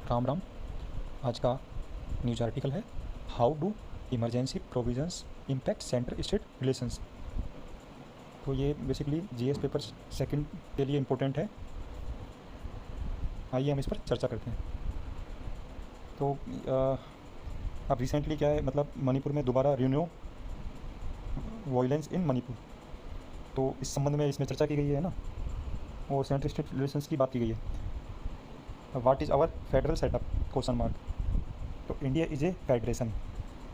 राम राम। आज का news article है how do emergency provisions impact centre state relations. तो ये बेसिकली जीएस पेपर सेकंड के लिए इम्पोर्टेंट है। आइए हम इस पर चर्चा करते हैं। तो अब रिसेंटली क्या है, मतलब मणिपुर में दोबारा रिन्यू वायलेंस इन मणिपुर, तो इस संबंध में इसमें चर्चा की गई है ना, और सेंटर स्टेट रिलेशंस की बात की गई है। What is our federal setup question mark. तो India is a federation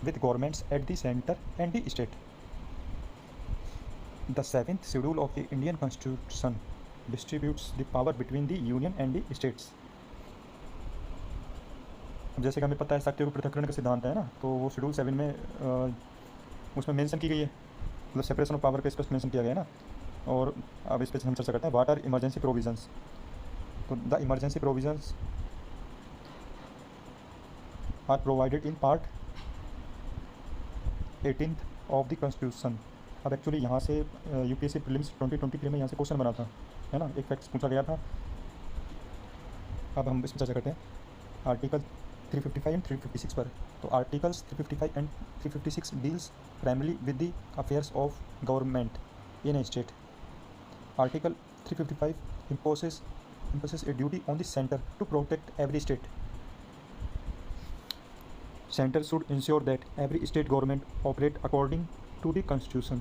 with governments at the center and the state. The seventh schedule of the Indian Constitution distributes the power between the union and the states. जैसे कि हमें पता है शक्तियों के पृथक्करण का सिद्धांत है ना, तो वो शेड्यूल 7 में उसमें मेंशन की गई है, मतलब सेपरेशन ऑफ पावर पे स्पष्ट मेंशन किया गया है ना। और अब इस पर हम चर्चा करते हैं व्हाट आर इमरजेंसी प्रोविजंस। तो the emergency provisions are provided in part 18th of the constitution. अब एक्चुअली यहाँ से यूपीएससी प्रीलिम्स 2023 में यहाँ से क्वेश्चन बना था, है ना, एक फैक्ट पूछा गया था। अब हम इस पर चर्चा करते हैं आर्टिकल 355 एंड 356 पर। तो articles 355 and 356 deals primarily with the affairs of government in A state. Article 355 imposes a duty on the center to protect every state. Center should ensure that every state government operate according to the constitution.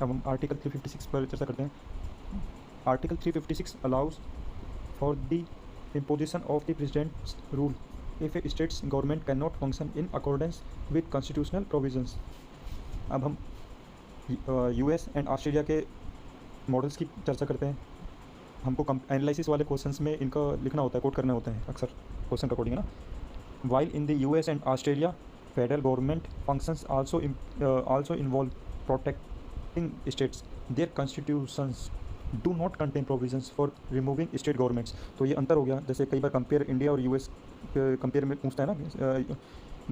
अब हम article 356 पर चर्चा करते हैं। Article 356 allows for the imposition of the president's rule if a state's government cannot function in accordance with constitutional provisions. अब हम US and Australia के models की चर्चा करते हैं। हमको एनालिसिस वाले क्वेश्चंस में इनका लिखना होता है, कोट करने होते हैं अक्सर क्वेश्चन का अकॉर्डिंग, है ना। While in the US and Australia, federal government functions also involve protecting states. Their constitutions do not contain provisions for removing state governments. तो ये अंतर हो गया। जैसे कई बार कंपेयर इंडिया और यूएस कंपेयर में पूछता है ना,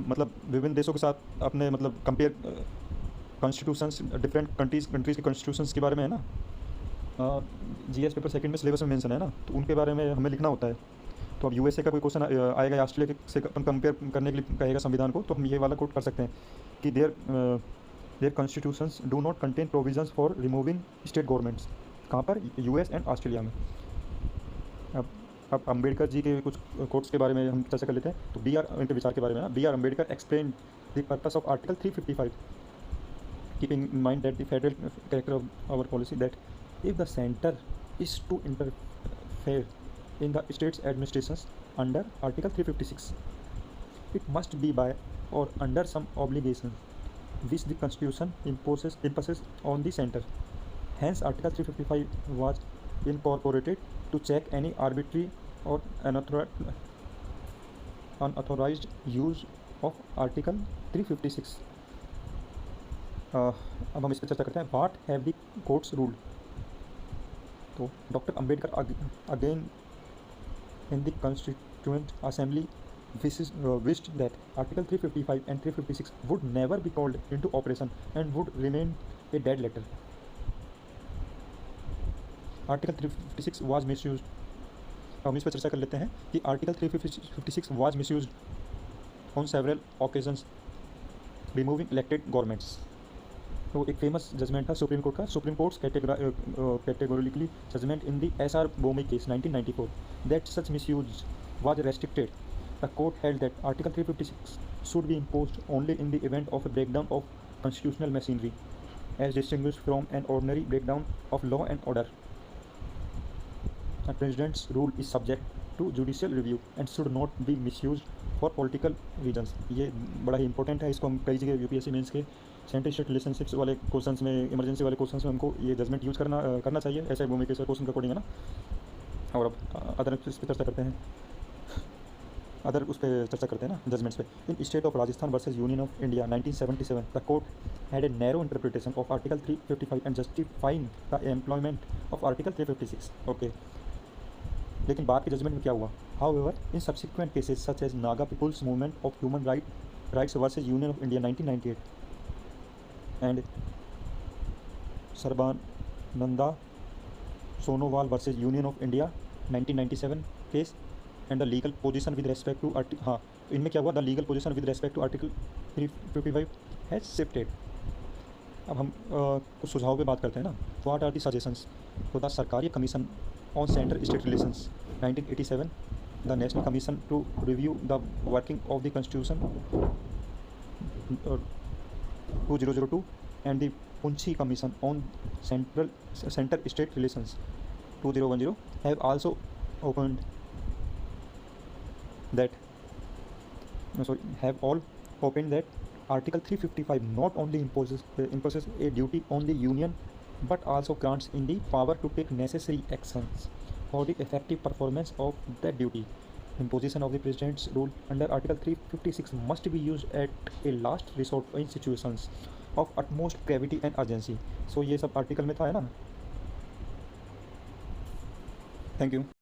मतलब विभिन्न देशों के साथ अपने मतलब कंपेयर कॉन्स्टिट्यूशंस डिफरेंट कंट्रीज़ के कॉन्स्टिट्यूशंस के बारे में, है ना। जीएस पेपर सेकंड में सिलेबस में मेंशन है ना, तो उनके बारे में हमें लिखना होता है। तो अब यूएसए का कोई क्वेश्चन आएगा, ऑस्ट्रेलिया से अपन कंपेयर करने के लिए कहेगा संविधान को, तो हम ये वाला कोट कर सकते हैं कि their constitutions do not contain provisions for removing state governments. कहाँ पर? यूएस एंड ऑस्ट्रेलिया में। अब अम्बेडकर जी के कुछ कोट्स के बारे में हम चर्चा कर लेते हैं। तो इनके विचार के बारे में B R Ambedkar explain the purpose of article 355, keeping in mind that the federal character of our policy that if the centre is to interfere in the state's administrations under Article 356, it must be by or under some obligation which the Constitution imposes on the center. Hence, Article 355 was incorporated to check any arbitrary or unauthorized use of Article 356. अब हम इस पर चर्चा करते हैं what have the courts ruled. तो doctor Ambedkar again in the Constituent Assembly wished that Article 355 and 356 would never be called into operation and would remain a dead letter. Article 356 was misused. हम इस पर चर्चा कर लेते हैं कि Article 356 was misused on several occasions, removing elected governments. तो एक फेमस जजमेंट था सुप्रीम कोर्ट का, supreme courts categorically judgment in the SR Bommai case 1994 that such misuse was restricted. The court held that article 356 should be imposed only in the event of a breakdown of constitutional machinery as distinguished from an ordinary breakdown of law and order. The president's rule is subject to judicial review and should not be misused for political reasons. ये बड़ा ही important है, इसको हम कई जगह UPSC mains के centre state relationships वाले questions में, इमरजेंसी वाले क्वेश्चंस में हमको ये जजमेंट यूज़ करना चाहिए ऐसे भूमि के क्वेश्चन का अकॉर्डिंग, है ना। और अब अदर उस पर चर्चा करते हैं, ना जजमेंट्स पे। In state of Rajasthan versus union of India 1977 the court had a narrow interpretation of article 355 and justifying the employment of article 356। Okay, लेकिन बाद के जजमेंट में क्या हुआ? However in subsequent cases such as Naga people's movement of human rights versus union of India 1998 and Sarbananda Sonowal versus Union of India 1997 case, and the legal position with respect to हाँ, तो इनमें क्या हुआ, the legal position with respect to article 355 has shifted. अब हम कुछ सुझाव पे बात करते हैं ना। What are the suggestions? तो the Sarkaria commission on centre state relations 1987, the national commission to review the working of the constitution 2002, and the Punchi Commission on Center State Relations 2010 have also opened that have all opened that Article 355 not only imposes a duty on the Union but also grants in the power to take necessary actions for the effective performance of that duty. Imposition of the President's rule under Article 356 must be used at a last resort in situations of utmost gravity and urgency. So ये sub article में था है ना। Thank you.